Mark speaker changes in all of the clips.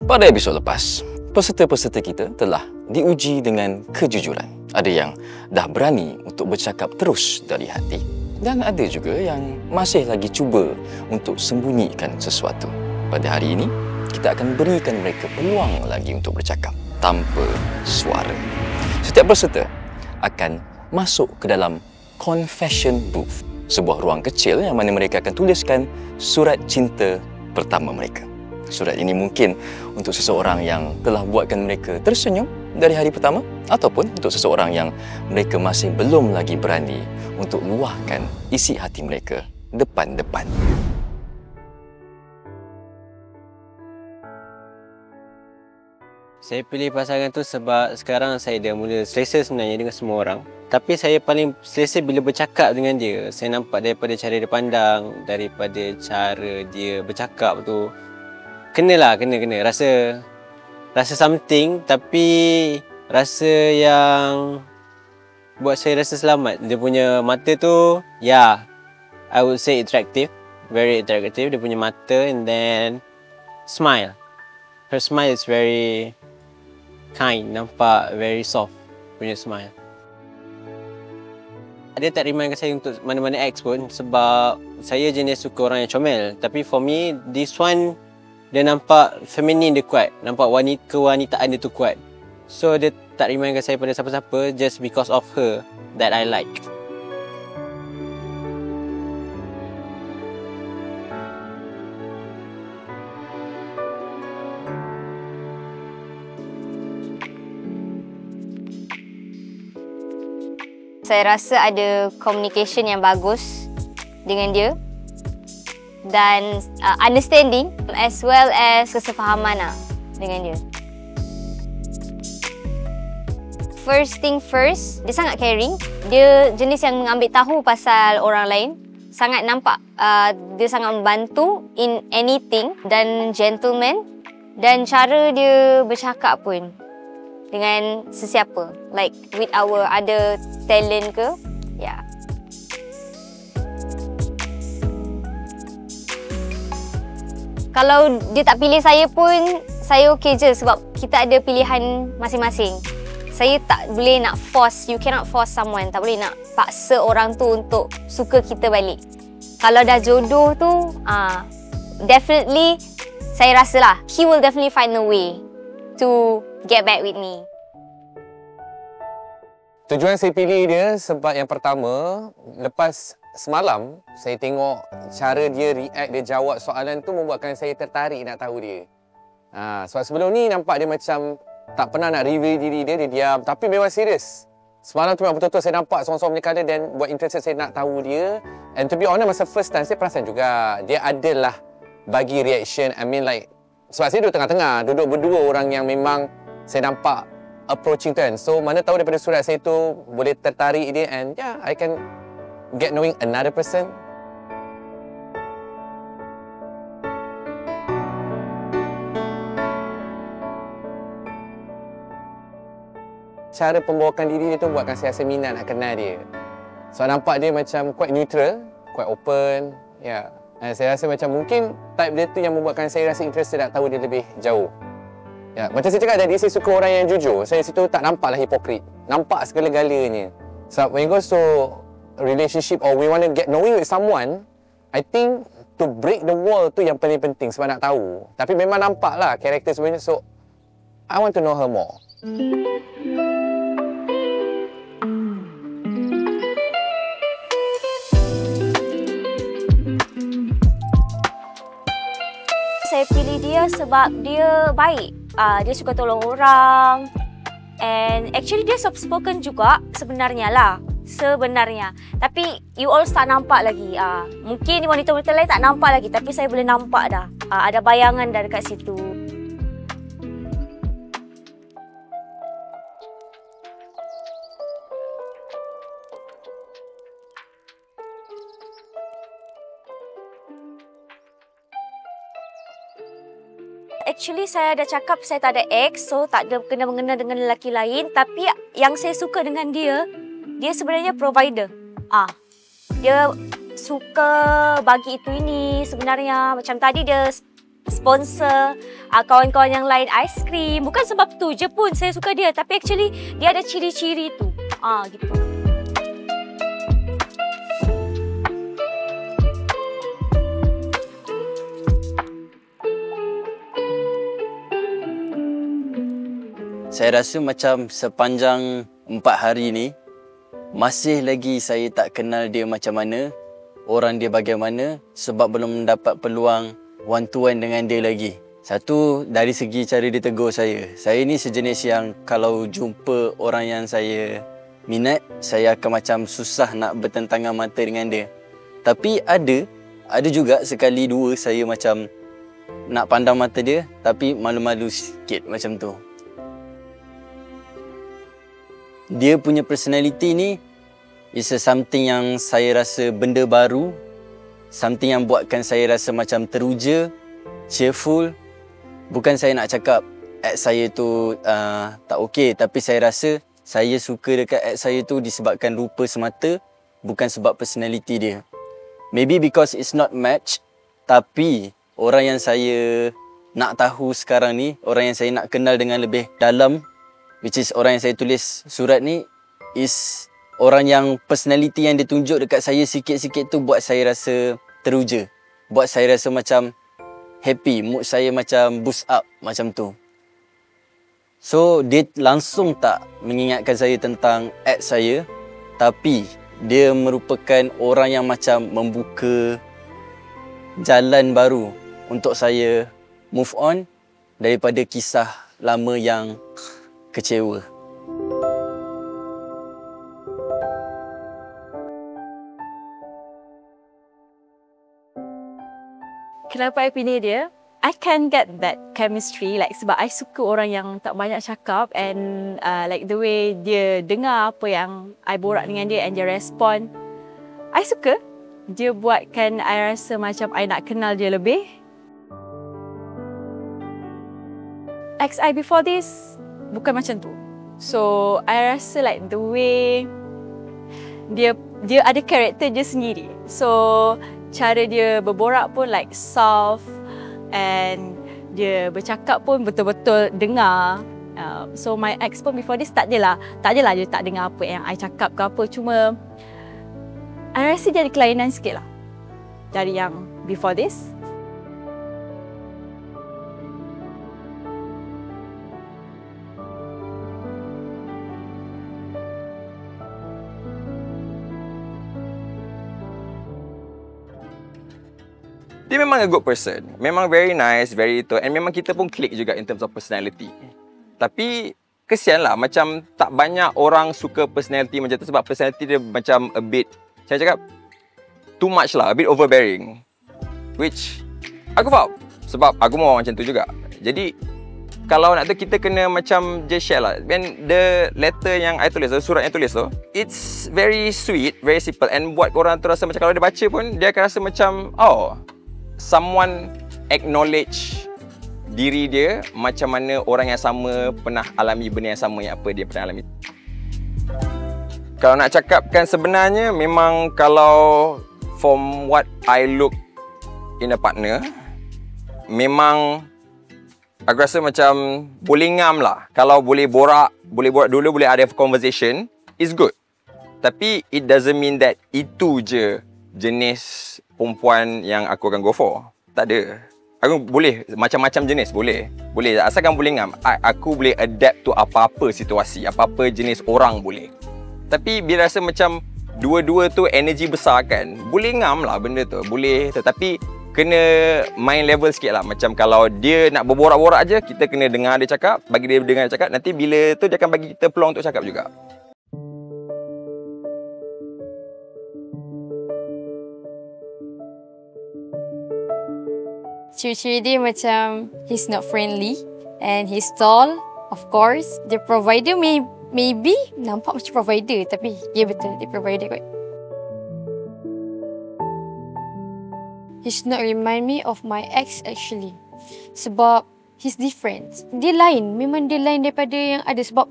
Speaker 1: Pada episod lepas, peserta-peserta kita telah diuji dengan kejujuran. Ada yang dah berani untuk bercakap terus dari hati dan ada juga yang masih lagi cuba untuk sembunyikan sesuatu. Pada hari ini, kita akan berikan mereka peluang lagi untuk bercakap tanpa suara. Setiap peserta akan masuk ke dalam confession booth, sebuah ruang kecil yang mana mereka akan tuliskan surat cinta pertama mereka. Surat ini mungkin untuk seseorang yang telah buatkan mereka tersenyum dari hari pertama ataupun untuk seseorang yang mereka masih belum lagi berani untuk luahkan isi hati mereka depan-depan.
Speaker 2: Saya pilih pasangan tu sebab sekarang saya dah mula selesa sebenarnya dengan semua orang. Tapi saya paling selesa bila bercakap dengan dia. Saya nampak daripada cara dia pandang, daripada cara dia bercakap tu. Kena. Rasa something, tapi rasa yang buat saya rasa selamat. Dia punya mata tu, I would say attractive. Very attractive. Dia punya mata and then smile. Her smile is very kind, nampak very soft punya smile. Dia tak remind saya untuk mana-mana ex pun sebab saya jenis suka orang yang comel. Tapi for me, this one dia nampak feminin dia kuat. Nampak kewanitaan dia tu kuat. So dia tak remind saya pada siapa-siapa just because of her that I like.
Speaker 3: Saya rasa ada communication yang bagus dengan dia dan understanding as well as kesefahaman dengan dia. First thing first, dia sangat caring. Dia jenis yang mengambil tahu pasal orang lain. Sangat nampak dia sangat membantu in anything dan gentleman. Dan cara dia bercakap pun dengan sesiapa, like with our other talent ke, Kalau dia tak pilih saya pun, saya okey je sebab kita ada pilihan masing-masing. Saya tak boleh nak force, you cannot force someone, tak boleh nak paksa orang tu untuk suka kita balik. Kalau dah jodoh tu, definitely saya rasalah, he will definitely find a way to get back with me.
Speaker 4: Tujuan saya pilih dia sebab yang pertama, lepas semalam saya tengok cara dia react, dia jawab soalan tu membuatkan saya tertarik nak tahu dia. Sebab sebelum ni nampak dia macam tak pernah nak reveal diri dia, dia diam. Tapi memang serius. Semalam tu memang betul-betul saya nampak sorang-sorang punya colour dan buat interested saya nak tahu dia. And to be honest, masa first time saya perasan juga dia adalah bagi reaction, sebab saya duduk tengah-tengah, duduk berdua orang yang memang saya nampak approaching tu kan. So mana tahu daripada surat saya tu boleh tertarik dia and I can get knowing another person. Cara pembawakan diri dia tu buatkan saya rasa minat nak kenal dia. So nampak dia macam quite neutral, quite open, saya rasa macam mungkin type dia tu yang membuatkan saya rasa interested nak tahu dia lebih jauh. Macam saya cakap tadi, saya suka orang yang jujur. Saya situ tak nampaklah hipokrit. Nampak segala-galanya. So when it goes to relationship or we want to get knowing with someone, I think to break the wall tu yang paling penting sebab nak tahu. Tapi memang nampaklah karakter sebenarnya. So I want to know her more.
Speaker 3: Saya pilih dia sebab dia baik. Dia suka tolong orang. And actually dia soft spoken juga sebenarnya lah. Sebenarnya. Tapi you all tak nampak lagi. Mungkin wanita-wanita lain tak nampak lagi. Tapi saya boleh nampak dah. Ada bayangan dah dekat situ. Actually saya dah cakap saya tak ada ex, so tak ada kena-mengena dengan lelaki lain. Tapi yang saya suka dengan dia, dia sebenarnya provider. Dia suka bagi itu ini sebenarnya. Macam tadi dia sponsor kawan-kawan yang lain aiskrim. Bukan sebab tu je pun saya suka dia, tapi actually dia ada ciri-ciri tu. Gitu.
Speaker 2: Saya rasa macam sepanjang 4 hari ni, masih lagi saya tak kenal dia macam mana, orang dia bagaimana, sebab belum mendapat peluang one to one dengan dia lagi. Satu, dari segi cara dia tegur saya. Saya ni sejenis yang kalau jumpa orang yang saya minat, saya akan macam susah nak bertentangan mata dengan dia. Tapi ada juga sekali dua saya macam nak pandang mata dia, tapi malu-malu sikit macam tu. Dia punya personality ni is something yang saya rasa benda baru, something yang buatkan saya rasa macam teruja, cheerful. Bukan saya nak cakap act saya tu tak okey, tapi saya rasa saya suka dekat act saya tu disebabkan rupa semata, bukan sebab personality dia. Maybe because it's not match, tapi orang yang saya nak tahu sekarang ni, orang yang saya nak kenal dengan lebih dalam, which is orang yang saya tulis surat ni, is orang yang personality yang dia tunjuk dekat saya sikit-sikit tu buat saya rasa teruja. Buat saya rasa macam happy, mood saya macam boost up macam tu. So, dia langsung tak mengingatkan saya tentang act saya, tapi dia merupakan orang yang macam membuka jalan baru untuk saya move on daripada kisah lama yang kecewa.
Speaker 5: Kenapa I pilih dia? I can get that chemistry, like sebab I suka orang yang tak banyak cakap, and like the way dia dengar apa yang I borak dengan dia and dia respond. I suka. Dia buatkan I rasa macam I nak kenal dia lebih. Ex I before this bukan macam tu. So I rasa like the way dia ada karakter dia sendiri. So cara dia berborak pun like soft, and dia bercakap pun betul-betul dengar. So my ex pun before this tak adalah dia tak dengar apa yang I cakap ke apa. Cuma I rasa dia ada kelainan sikit lah dari yang before this.
Speaker 6: Dia memang a good person. Memang very nice, very itu. And memang kita pun click juga in terms of personality. Tapi kesian lah, macam tak banyak orang suka personality macam tu sebab personality dia macam a bit, saya cakap, too much lah, a bit overbearing. Which aku faham sebab aku mau macam tu juga. Jadi kalau nak tu kita kena macam just share lah. And the letter yang I tulis tu, surat yang tulis tu, it's very sweet, very simple, and buat korang tu rasa macam kalau dia baca pun dia akan rasa macam, oh, someone acknowledge diri dia macam mana orang yang sama pernah alami benda yang sama yang apa dia pernah alami. Kalau nak cakapkan sebenarnya, memang kalau from what I look in a partner, memang aku rasa macam boleh ngam lah. Kalau boleh borak dulu, boleh ada conversation, is good. Tapi it doesn't mean that itu je jenis perempuan yang aku akan go for. Tak ada. Aku boleh macam-macam jenis, boleh. Boleh, asalkan boleh ngam. Aku boleh adapt to apa-apa situasi, apa-apa jenis orang boleh. Tapi bila rasa macam dua-dua tu energi besar kan, boleh ngam lah benda tu, boleh. Tetapi kena main level sikit lah. Macam kalau dia nak berborak-borak je, kita kena dengar dia cakap, bagi dia dengar dia cakap. Nanti bila tu dia akan bagi kita peluang untuk cakap juga.
Speaker 7: Ciri-ciri dia macam he's not friendly and he's tall, of course. The provider maybe nampak macam provider, tapi dia betul, dia provider kot. He's not remind me of my ex actually. Sebab he's different. Dia lain, memang dia lain daripada yang ada. Sebab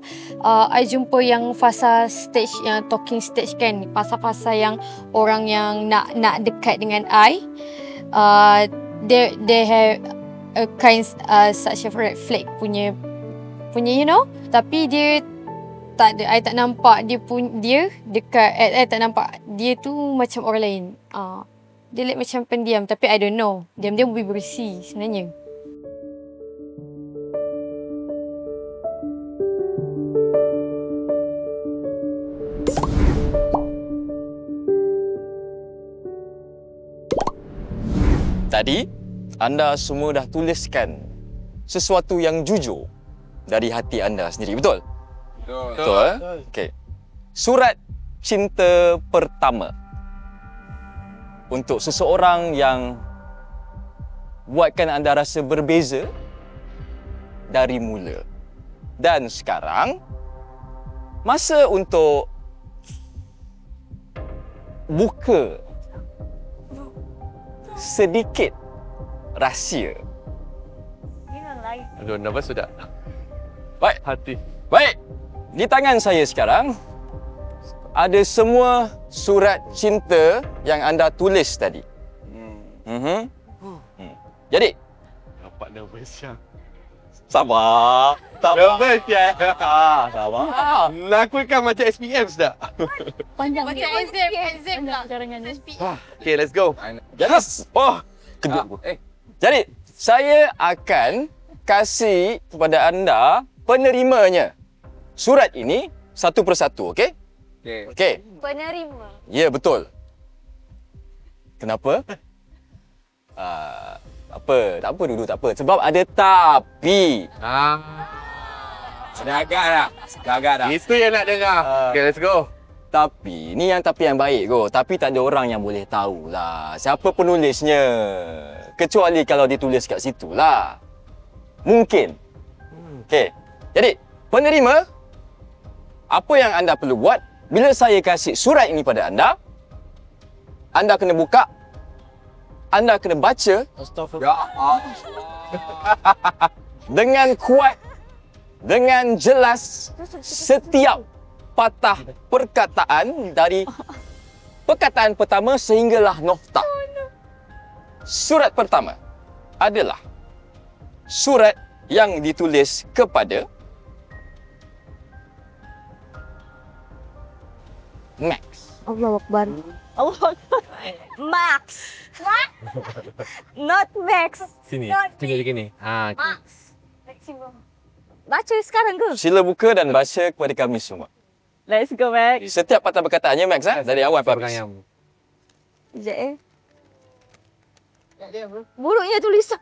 Speaker 7: I jumpa yang fasa stage, yang talking stage kan, fasa-fasa yang orang yang nak dekat dengan I. They have a kind such a red flag punya you know. Tapi dia tak ada, I tak nampak dia dekat, I tak nampak dia tu macam orang lain. Dia like macam pendiam, tapi I don't know. Diam-diam boleh bersih sebenarnya.
Speaker 1: Tadi, anda semua dah tuliskan sesuatu yang jujur dari hati anda sendiri, betul? Betul. Okey. Surat cinta pertama untuk seseorang yang buatkan anda rasa berbeza dari mula. Dan sekarang, masa untuk buka sedikit rahsia.
Speaker 8: Aduh, nervous sudah.
Speaker 1: Baik.
Speaker 8: Hati.
Speaker 1: Baik. Di tangan saya sekarang ada semua surat cinta yang anda tulis tadi. Jadi,
Speaker 8: Dapat nervous ya.
Speaker 1: sabar.
Speaker 8: Nervous ya.
Speaker 1: Sabar.
Speaker 8: Lakukan macam SPM sudah.
Speaker 7: Panjang exam lah.
Speaker 8: Okay, let's go.
Speaker 1: Jadi, kedua. Jadi, saya akan kasih kepada anda penerimanya surat ini satu persatu, okey? Okey.
Speaker 3: Penerima.
Speaker 1: Ya, betul. Kenapa? Tak apa dulu, tak apa. Sebab ada tapi.
Speaker 8: Dah agak dah. Itu yang nak dengar. Okay, let's go.
Speaker 1: Tapi, ni yang tapi yang baik kot. Tapi tak ada orang yang boleh tahulah siapa penulisnya. Kecuali kalau ditulis kat situ lah. Mungkin. Okey. Jadi, penerima, apa yang anda perlu buat, bila saya kasih surat ini pada anda kena buka, anda kena baca dengan kuat, dengan jelas, setiap patah perkataan dari perkataan pertama sehinggalah nokta. Surat pertama adalah surat yang ditulis kepada Max.
Speaker 3: Allah Akbar. Allah Akbar. Max. What? Not Max.
Speaker 8: Sini.
Speaker 3: Not
Speaker 8: Tunjuk dia gini.
Speaker 3: Max. Maximum. Baca sekarang ke?
Speaker 1: Sila buka dan baca kepada kami semua.
Speaker 5: Let's go, Max.
Speaker 1: Setiap patah perkataannya Max, dari awal sampai habis.
Speaker 3: Sekejap buruknya tulisan.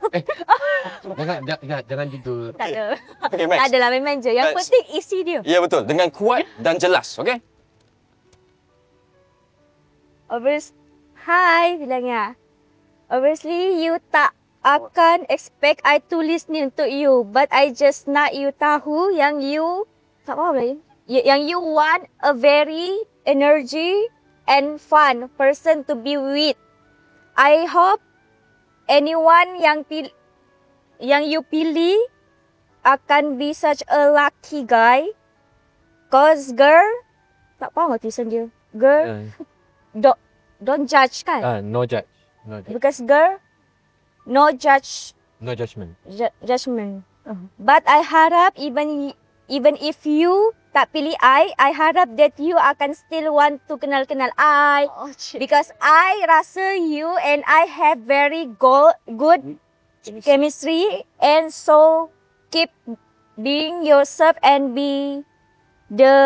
Speaker 8: Jangan gitu.
Speaker 3: Tak ada.
Speaker 1: Okay, Max.
Speaker 3: Tak adalah, memang je. Yang
Speaker 1: Max.
Speaker 3: penting isi dia.
Speaker 1: Ya, betul. Dengan kuat dan jelas, okey?
Speaker 3: Hi, bilangnya. Obviously, you tak akan expect I tulis ni untuk you. But I just nak you tahu yang you... Tak faham lah. Yang you want a very energy and fun person to be with. I hope anyone yang you pilih akan be such a lucky guy. Cause girl... Tak faham lah tulisan dia. Girl... Don't judge kan?
Speaker 8: No judge. No judge.
Speaker 3: Because girl, no
Speaker 8: judgment.
Speaker 3: Judgment. But I harap even if you tak pilih I harap that you akan still want to kenal I. Because I rasa you and I have very good chemistry, and so keep being yourself and be the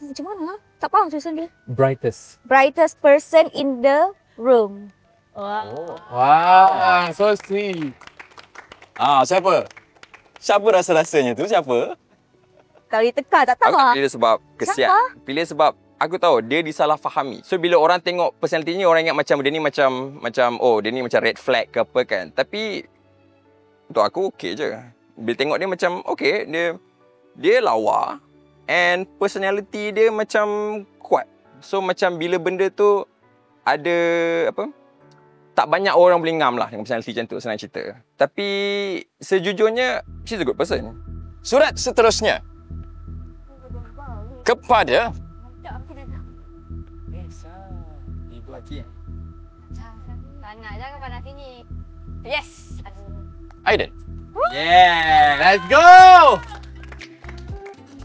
Speaker 3: macam mana? Tak faham tulisan dia. Brightest person in the room.
Speaker 8: Wow, so sweet.
Speaker 1: Siapa? Siapa rasa-rasanya tu? Siapa?
Speaker 3: Kalau diteka tak tahu.
Speaker 6: Aku pilih sebab kesian. Pilih sebab aku tahu dia disalahfahami. So bila orang tengok personality ni, orang ingat macam dia ni macam oh dia ni macam red flag ke apa kan. Tapi untuk aku okey je. Bila tengok dia macam okey, dia lawa. And personality dia macam kuat. So macam bila benda tu ada apa, tak banyak orang boleh ngam lah dengan personality macam tu, senang cerita. Tapi sejujurnya she's a good person.
Speaker 1: Surat seterusnya kepada
Speaker 3: Tak nak, jangan panas sini. Yes.
Speaker 1: Aiden.
Speaker 8: Yeah, let's go.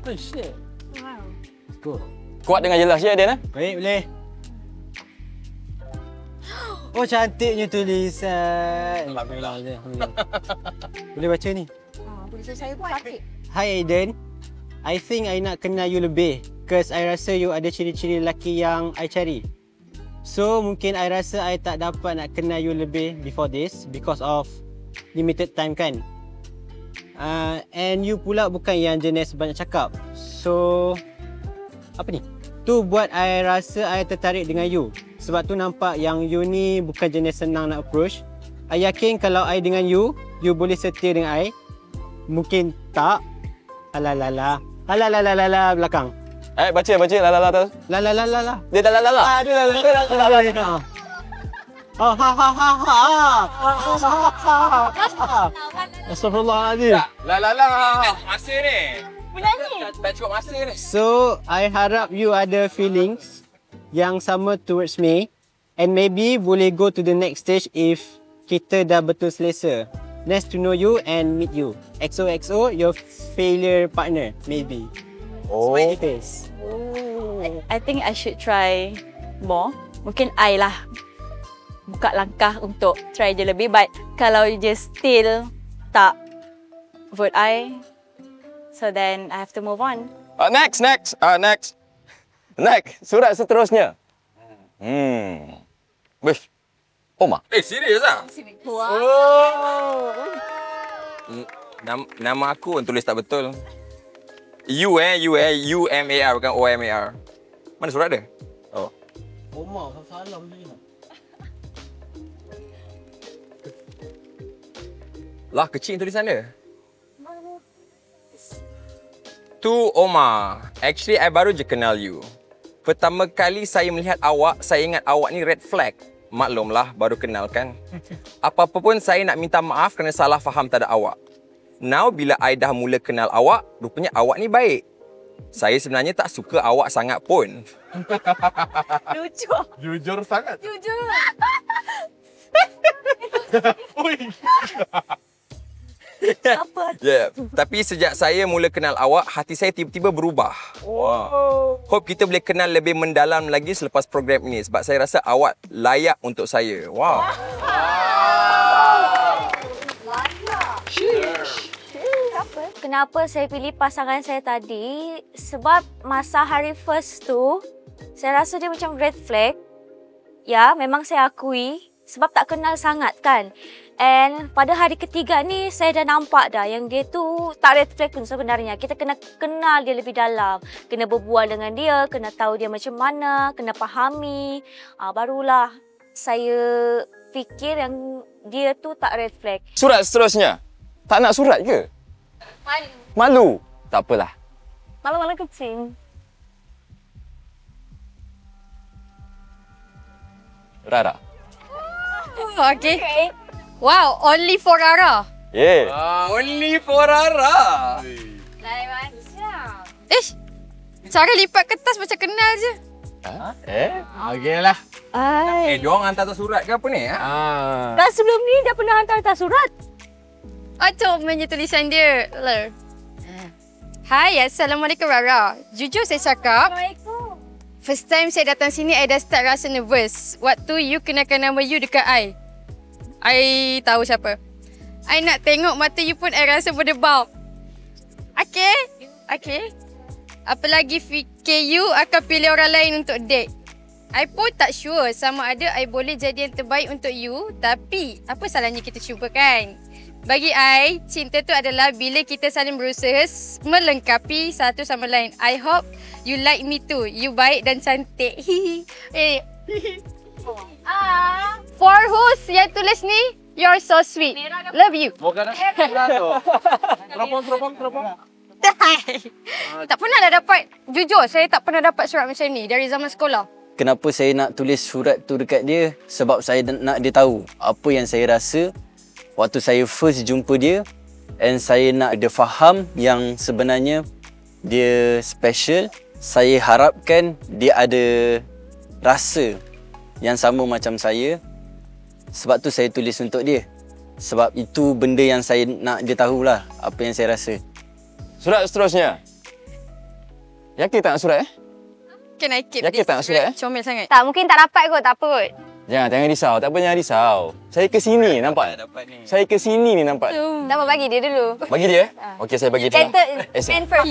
Speaker 2: Oh shit.
Speaker 5: Wow.
Speaker 2: Let's go.
Speaker 1: Kuat dengan jelas je Aiden.
Speaker 2: Baik, boleh. Oh, cantiknya tulisan. Alhamdulillah. Boleh baca ni?
Speaker 3: Tulisan saya pun sakit.
Speaker 2: Hi Aiden. I think I nak kenal you lebih. Cause I rasa you ada ciri-ciri lelaki yang I cari. So, mungkin I rasa I tak dapat nak kenal you lebih before this because of limited time kan. And you pula bukan yang jenis banyak cakap. So, apa ni? Tu buat I rasa I tertarik dengan you. Sebab tu nampak yang you ni bukan jenis senang nak approach. I yakin kalau I dengan you boleh setia dengan I. Mungkin tak. Alalala. Alalala belakang.
Speaker 1: Baca la terus.
Speaker 2: La.
Speaker 1: Dia dah la.
Speaker 2: Aduh la. Oh ha. Astagfirullahaladzim.
Speaker 8: La. Masa ni.
Speaker 3: Menyanyi.
Speaker 8: Tak cukup masa ni.
Speaker 2: So, I harap you ada feelings yang sama towards me and maybe boleh go to the next stage if kita dah betul selesa. Nice to know you and meet you. XOXO, your failure partner, maybe.
Speaker 1: Oh.
Speaker 2: Smiley face.
Speaker 5: I think I should try more. Mungkin I lah buka langkah untuk try je lebih. But kalau je still tak vote I, so then I have to move on.
Speaker 1: Next. Next, surat seterusnya. Wish. Oma.
Speaker 6: Serius ah?
Speaker 5: Wow.
Speaker 6: Nama aku tulis tak betul. U-M-A-R bukan O-M-A-R. Mana surat dia? Oh.
Speaker 2: Oma, salam ni.
Speaker 6: Lah, kecil tulisan dia. Tu Oma. Actually, I baru je kenal you. Pertama kali saya melihat awak, saya ingat awak ni red flag. Maklumlah, baru kenal kan. Apa-apa pun saya nak minta maaf kerana salah faham terhadap awak. Now, bila I dah mula kenal awak, rupanya awak ni baik. Saya sebenarnya tak suka awak sangat pun.
Speaker 5: Lucu.
Speaker 8: Jujur sangat.
Speaker 5: Jujur. Apa?
Speaker 6: Yeah. Tapi sejak saya mula kenal awak, hati saya tiba-tiba berubah. Wow. Hope kita boleh kenal lebih mendalam lagi selepas program ini sebab saya rasa awak layak untuk saya. Wow.
Speaker 3: Kenapa saya pilih pasangan saya tadi? Sebab masa hari first tu, saya rasa dia macam red flag. Ya, memang saya akui. Sebab tak kenal sangat kan. And pada hari ketiga ni, saya dah nampak dah yang dia tu tak red flag pun sebenarnya. Kita kena kenal dia lebih dalam. Kena berbual dengan dia, kena tahu dia macam mana, kena fahami. Barulah saya fikir yang dia tu tak red flag.
Speaker 1: Surat seterusnya. Tak nak surat ke?
Speaker 3: Malu.
Speaker 1: Malu? Tak apalah.
Speaker 3: Malu-malu kecil.
Speaker 1: Rara.
Speaker 7: Okay. Wow, only for Rara.
Speaker 1: Yeah.
Speaker 6: Only for Rara.
Speaker 3: Lain macam.
Speaker 7: Cara lipat kertas macam kenal je.
Speaker 8: Okeylah.
Speaker 6: Diorang hantar surat ke apa ni?
Speaker 3: Dah sebelum ni dah pernah hantar surat.
Speaker 7: Comel je tulisan dia. Hai, Assalamualaikum Rara. Jujur saya cakap,
Speaker 3: Assalamualaikum.
Speaker 7: first time saya datang sini, I dah start rasa nervous. Waktu you kenalkan nama you dekat I tahu siapa. I nak tengok mata you pun I rasa berdebau. Okay. Apalagi fikir you akan pilih orang lain untuk date. I pun tak sure sama ada I boleh jadi yang terbaik untuk you. Tapi, apa salahnya kita cuba kan? Bagi I, cinta tu adalah bila kita saling berusaha melengkapi satu sama lain. I hope you like me too. You baik dan cantik. For host yang tulis ni, you're so sweet. Love you.
Speaker 8: Teropong.
Speaker 7: Tak pernah dah dapat, jujur saya tak pernah dapat surat macam ni dari zaman sekolah.
Speaker 2: Kenapa saya nak tulis surat tu dekat dia? Sebab saya nak dia tahu apa yang saya rasa waktu saya first jumpa dia, and saya nak dia faham yang sebenarnya dia special. Saya harapkan dia ada rasa yang sama macam saya. Sebab tu saya tulis untuk dia. Sebab itu benda yang saya nak dia tahulah, apa yang saya rasa.
Speaker 1: Surat seterusnya. Yakin tak nak surat
Speaker 5: Can I keep
Speaker 1: Yakin
Speaker 5: this?
Speaker 1: tak nak surat
Speaker 5: Comel sangat.
Speaker 3: Tak, mungkin tak dapat kot. Tak apa kot.
Speaker 1: Jangan risau. Tak apa, jangan risau. Saya ke sini nampak?
Speaker 2: Dapat ni.
Speaker 1: Saya ke sini ni nampak.
Speaker 3: Tak apa, bagi dia dulu.
Speaker 1: Bagi dia? Okey, saya bagi dia.
Speaker 3: Man first.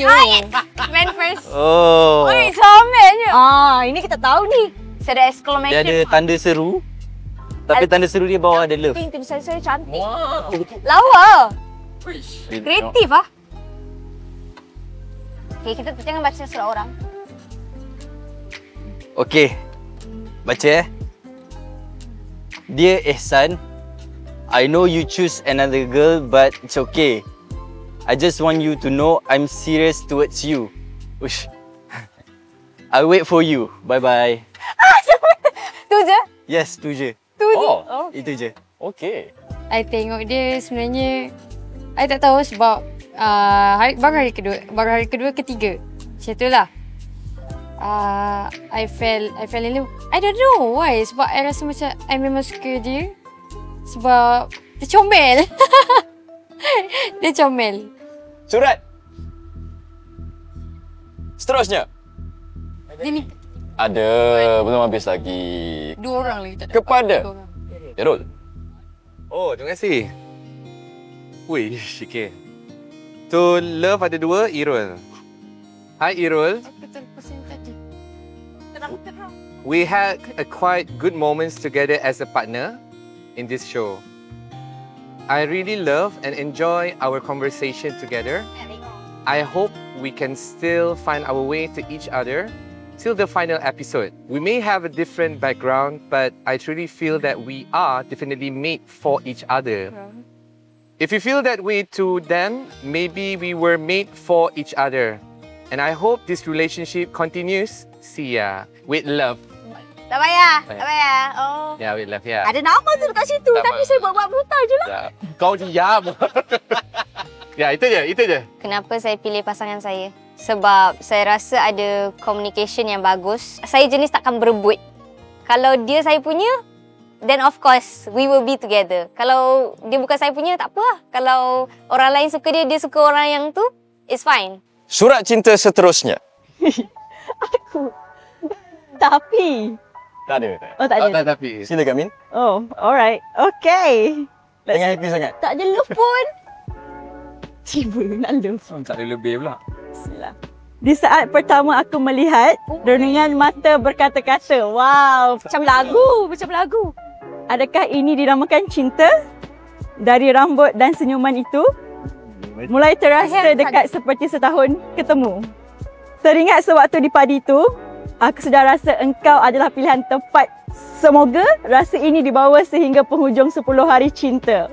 Speaker 3: Man first.
Speaker 2: Oh.
Speaker 3: Oi, comelnya. Ini kita tahu ni. Saya ada exclamation.
Speaker 2: Dia ada tanda seru. Tapi tanda seru dia bawah ada love.
Speaker 3: Pink tulisan saya cantik. Wow. Lawa. Kreatif ah. Okay, kita jangan baca surat orang.
Speaker 2: Okey. Baca Dear Ihsan, I know you choose another girl but it's okay. I just want you to know I'm serious towards you. Ush. I'll wait for you. Bye-bye.
Speaker 3: Tu je?
Speaker 2: Yes, tu je.
Speaker 3: Tu je?
Speaker 1: Oh.
Speaker 2: Itu je.
Speaker 1: Okey.
Speaker 7: I tengok dia sebenarnya I tak tahu sebab baru hari kedua ketiga. Macam itulah. I fell in love. I don't know why. Sebab I rasa macam I memang suka dia. Sebab dia comel. Dia comel.
Speaker 1: Surat. Seterusnya.
Speaker 7: Dia ni
Speaker 1: Ada, belum habis lagi.
Speaker 7: 2 orang lagi tak dapat.
Speaker 1: Kepada
Speaker 7: 2 orang.
Speaker 1: Yarul.
Speaker 8: Oh, terima kasih. Wih, okay. To love ada 2, Irul. Hi Irul. We had a quite good moments together as a partner in this show. I really love and enjoy our conversation together. I hope we can still find our way to each other till the final episode. We may have a different background, but I truly feel that we are definitely made for each other. If you feel that way too, then maybe we were made for each other. And I hope this relationship continues. See ya. With love.
Speaker 3: Tak payah. Tak payah. Oh.
Speaker 8: Yeah, with love, yeah.
Speaker 3: Ada nama tu dekat situ. Tapi saya buat-buat brutal je lah.
Speaker 8: Yeah. Kau diam. Ya, itu je.
Speaker 3: Kenapa saya pilih pasangan saya? Sebab saya rasa ada communication yang bagus. Saya jenis takkan berebut. Kalau dia saya punya, then of course we will be together. Kalau dia bukan saya punya, tak apa lah. Kalau orang lain suka dia, dia suka orang yang tu, it's fine.
Speaker 1: Surat cinta seterusnya.
Speaker 5: Tapi.
Speaker 1: Tak ada.
Speaker 5: Oh, tak ada.
Speaker 8: Tapi.
Speaker 1: Silakan Min.
Speaker 5: Oh, alright. Okay.
Speaker 1: Jangan happy sangat.
Speaker 5: Tak ada love pun. Tiba nak love.
Speaker 6: Tak ada lebih pula.
Speaker 5: Bismillah. Di saat pertama aku melihat, renungan mata berkata-kata. Wow, macam lagu. Adakah ini dinamakan cinta? Dari rambut dan senyuman itu, mulai terasa dekat seperti setahun ketemu. Teringat sewaktu di padi itu, aku sudah rasa engkau adalah pilihan tepat. Semoga rasa ini dibawa sehingga penghujung 10 hari cinta.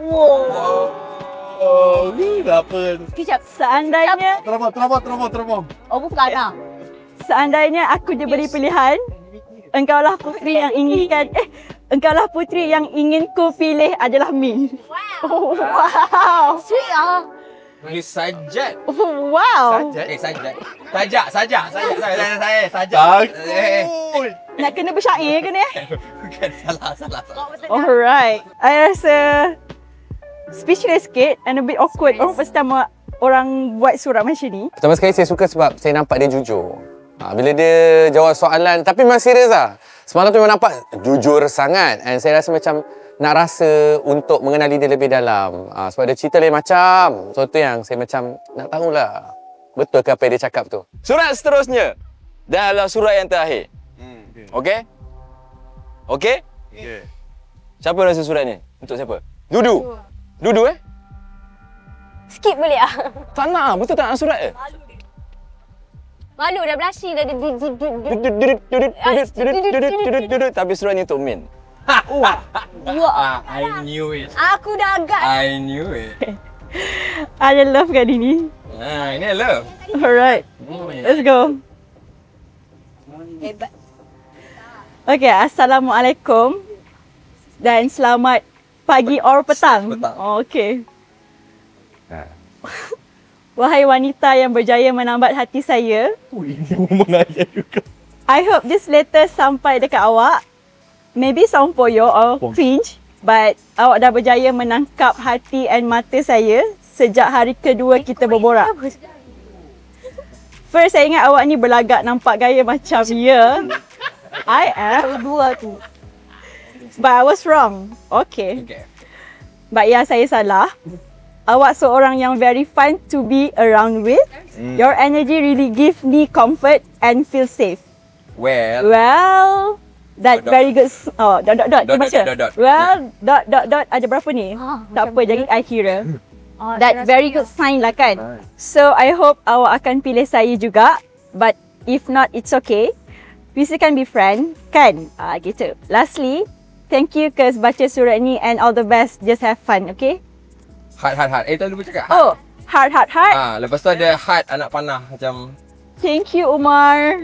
Speaker 8: Oh, ni apa?
Speaker 5: Kejap, seandainya...
Speaker 8: Terbang.
Speaker 5: Oh, bukan lah. Seandainya aku diberi pilihan, engkaulah putri yang inginkan... engkaulah putri yang ingin ku pilih adalah Min. Wow. Wow.
Speaker 3: Sweet lah.
Speaker 6: Tulis sajat.
Speaker 5: Wow.
Speaker 6: Sajak. Sajak.
Speaker 5: Nak kena bersyair ke ni?
Speaker 6: Bukan, salah.
Speaker 5: Alright. I rasa speechless sikit and a bit awkward. Orang pertama orang buat surat macam ni.
Speaker 4: Pertama sekali saya suka sebab saya nampak dia jujur. Bila dia jawab soalan, tapi memang serius lah. Semalam tu memang nampak jujur sangat. And saya rasa macam nak rasa untuk mengenali dia lebih dalam. Sebab dia cerita lain macam. So tu yang saya macam nak tahulah. Betul ke apa yang dia cakap tu.
Speaker 1: Surat seterusnya. Dan adalah surat yang terakhir. Okey? Okey?
Speaker 8: Yeah.
Speaker 1: Siapa rasa surat ni? Untuk siapa? Dudu. Dudu
Speaker 3: Skip boleh lah.
Speaker 1: Tak nak. Betul tak nak surat
Speaker 3: Malu dah blushing dah.
Speaker 1: Tapi surat ni untuk Min.
Speaker 6: I knew it.
Speaker 3: Aku dah agak.
Speaker 6: I knew it.
Speaker 5: Ada love kat ini.
Speaker 6: Ini love.
Speaker 5: Alright. Let's go.
Speaker 3: Hebat.
Speaker 5: Okay, Assalamualaikum. Dan selamat pagi or petang. Oh, okay. Wahai wanita yang berjaya menambat hati saya. I hope this letter sampai dekat awak. Maybe Saung Poyo or cringe. But awak dah berjaya menangkap hati and mata saya sejak hari kedua kita berborak. First, saya ingat awak ni berlagak nampak gaya macam, ya, I am. Dua tu. But I was wrong. Okay. But ya, saya salah. Awak seorang yang very fun to be around with. Your energy really give me comfort and feel safe. Well, that very good. Oh, dot. Dia baca. Well, dot. Ada berapa ni? Tak apa, jadi I kira. That very good sign lah kan. So I hope awak akan pilih saya juga. But if not, it's okay. We still can be friend kan? Gitu. Lastly, thank you kes baca surat ni and all the best. Just have fun, okay?
Speaker 6: Heart. Tak lupa cakap.
Speaker 5: Oh, heart.
Speaker 6: Lepas tu ada heart anak panah macam.
Speaker 5: Thank you Umar.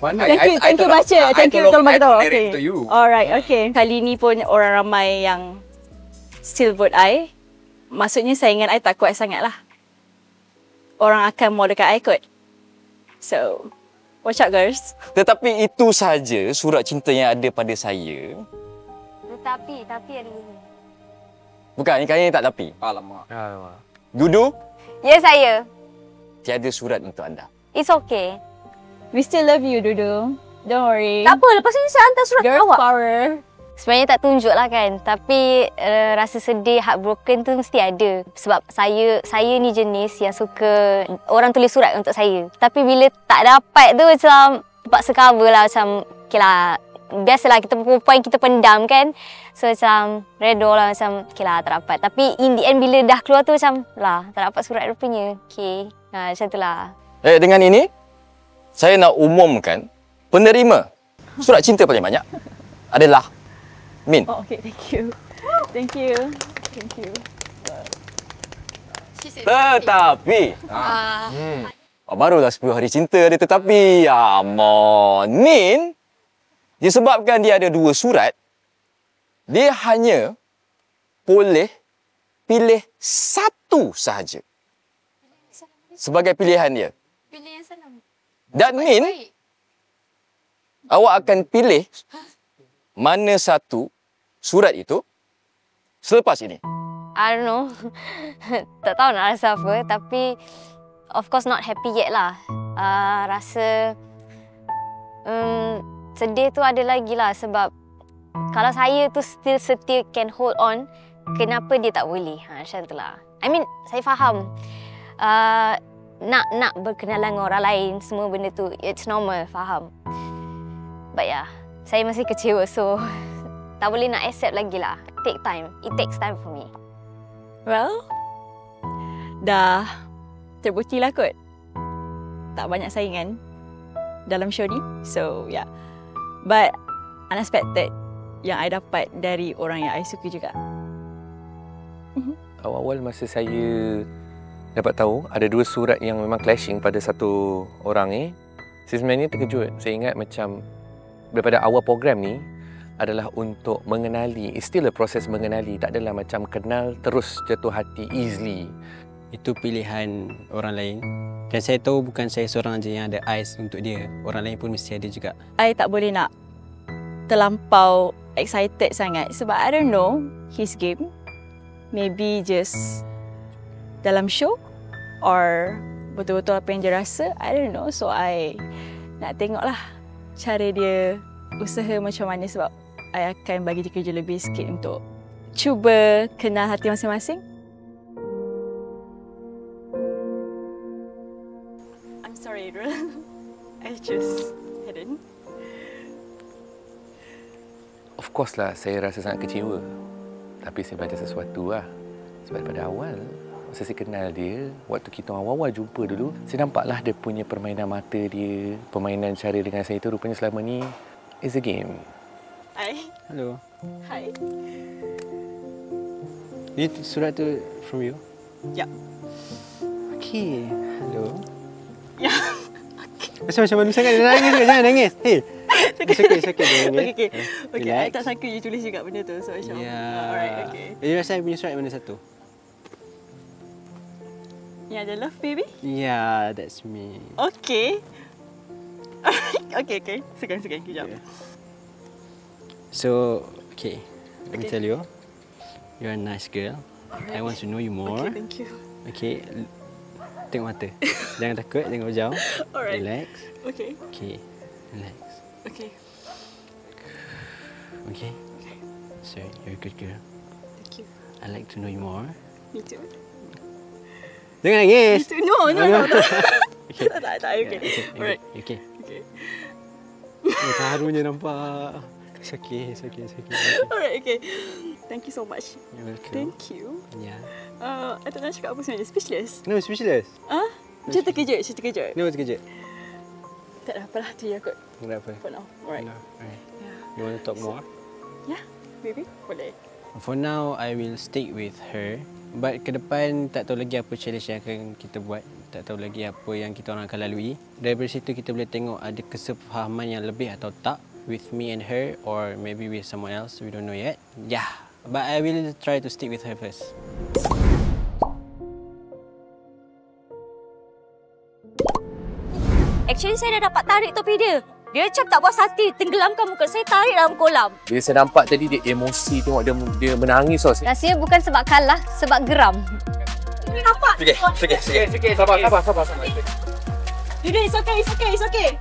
Speaker 5: Thank you baca. Thank you tolong bagi tahu. Okay. Alright, okay. Kali ni pun orang ramai yang still vote I. Maksudnya saingan I tak kuat sangat lah. Orang akan mau dekat I kot. So, watch out girls.
Speaker 1: Tetapi itu saja surat cinta yang ada pada saya.
Speaker 3: Tapi ada ini.
Speaker 1: Bukan, ini kali ni tak tapi.
Speaker 6: Alamak.
Speaker 1: Dudu,
Speaker 3: Ya, saya.
Speaker 1: tiada surat untuk anda.
Speaker 3: It's okay.
Speaker 5: We still love you Dudu. Don't worry.
Speaker 3: Tak apa, lepas ni saya hantar surat
Speaker 5: Girl
Speaker 3: awak.
Speaker 5: power.
Speaker 3: Sebenarnya tak tunjuk lah kan. Tapi rasa sedih, heartbroken tu mesti ada. Sebab saya ni jenis yang suka orang tulis surat untuk saya. Tapi bila tak dapat tu macam terpaksa cover lah. Macam okay lah. Biasalah kita perempuan kita pendam kan. So macam redo lah macam okay lah tak dapat. Tapi in the end bila dah keluar tu macam lah tak dapat surat rupanya. Okay. Macam tu lah.
Speaker 1: Dengan ini, saya nak umumkan penerima surat cinta paling banyak adalah Min.
Speaker 5: Oh, okay. Thank you.
Speaker 1: Tetapi barulah 10 hari cinta ada tetapi. Min, disebabkan dia ada 2 surat, dia hanya boleh pilih satu sahaja sebagai pilihan dia.
Speaker 7: Pilih yang senang.
Speaker 1: Dan Min, awak akan pilih mana satu surat itu selepas ini?
Speaker 3: I don't know. Tak tahu nak rasa apa. Tapi of course not happy yet lah. Rasa sedih tu ada lagi lah. Sebab kalau saya tu still setia can hold on, kenapa dia tak boleh? Macam tu lah. I mean, saya faham. Nak berkenalan dengan orang lain, semua benda tu, it's normal, faham. But yeah, saya masih kecewa, so tak boleh nak accept lagi lah. Take time. It takes time for me.
Speaker 5: Well, dah terbukti lah kot. Tak banyak saingan dalam show ni. So, yeah. But, unexpected yang I dapat dari orang yang I suka juga.
Speaker 8: Awal-awal masa saya dapat tahu ada 2 surat yang memang clashing pada satu orang ni, saya sebenarnya terkejut. Saya ingat macam daripada awal program ni adalah untuk mengenali. It's still a proses mengenali. Tak adalah macam kenal terus jatuh hati easily.
Speaker 2: Itu pilihan orang lain. Dan saya tahu bukan saya seorang je yang ada eyes untuk dia. Orang lain pun mesti ada juga.
Speaker 5: I tak boleh nak terlampau excited sangat sebab I don't know his game. Maybe just dalam show or betul-betul apa yang dia rasa. I don't know. So I nak tengoklah cara dia usaha macam mana sebab I akan bagi dia kerja lebih sikit untuk cuba kenal hati masing-masing. I'm sorry, Rul. I just hadn't.
Speaker 8: Of course lah, saya rasa sangat kecewa. Tapi saya belajar sesuatu lah. Sebab daripada awal, masa saya kenal dia, waktu kita awal-awal jumpa dulu, saya nampaklah dia punya permainan mata dia, permainan cara dengan saya itu rupanya selama ni is a game.
Speaker 5: Hai.
Speaker 2: Hello.
Speaker 5: Hai.
Speaker 2: Ni surat tu from you?
Speaker 5: Ya.
Speaker 2: Okay. Hello.
Speaker 5: Ya.
Speaker 2: Macam malu sangat. Jangan nangis. Hey. It's okay. Jangan nangis.
Speaker 5: Okay. I tak sangka you tulis juga benda tu. So macam, alright, okay.
Speaker 2: Jadi rasa I punya surat mana satu?
Speaker 5: Yang ada love, baby?
Speaker 2: Yeah, that's me.
Speaker 5: Okay. Okay. Segan. Kejap.
Speaker 2: So, okay. let me tell you. You're a nice girl. I want to know you more.
Speaker 5: Okay, thank you.
Speaker 2: Okay. Tengok mata. Jangan takut, tengok jauh.
Speaker 5: Alright.
Speaker 2: Relax.
Speaker 5: Okay.
Speaker 2: Okay. Relax.
Speaker 5: Okay.
Speaker 2: Okay. So, you're a good girl.
Speaker 5: Thank you.
Speaker 2: I'd like to know you more.
Speaker 5: Me too.
Speaker 2: Jangan nangis.
Speaker 5: Me too. No.
Speaker 2: Okay.
Speaker 5: Tak. Okay. Alright.
Speaker 2: Okay.
Speaker 5: Okay.
Speaker 2: Harunya nampak. It's okay.
Speaker 5: Alright, okay. Thank you so much.
Speaker 2: You're welcome.
Speaker 5: Thank you.
Speaker 2: Yeah.
Speaker 5: I tak nak cakap apa sebenarnya. Speechless.
Speaker 2: No, speechless.
Speaker 5: Macam terkejut.
Speaker 2: No, terkejut.
Speaker 5: Tak ada apalah, tu je kot.
Speaker 2: Kenapa?
Speaker 5: For now. Alright.
Speaker 2: No. Alright.
Speaker 5: Yeah.
Speaker 2: You want to talk more?
Speaker 5: Yeah, maybe. Boleh.
Speaker 2: For now, I will stick with her. But ke depan, tak tahu lagi apa challenge yang akan kita buat. Tak tahu lagi apa yang kita orang akan lalui. Daripada situ, kita boleh tengok ada kesefahaman yang lebih atau tak with me and her, or maybe with someone else. We don't know yet. Yeah, but I will try to stick with her first.
Speaker 3: Actually, saya dah dapat tarik topi dia. Dia macam tak puas hati, tenggelamkan muka saya, tarik dalam kolam.
Speaker 4: Bila saya nampak tadi dia emosi, tengok dia menangis tau.
Speaker 3: Rasanya bukan sebab kalah, sebab geram. Ini nampak?
Speaker 6: Sikit.
Speaker 4: Sabar.
Speaker 5: Yaudah, it's okay.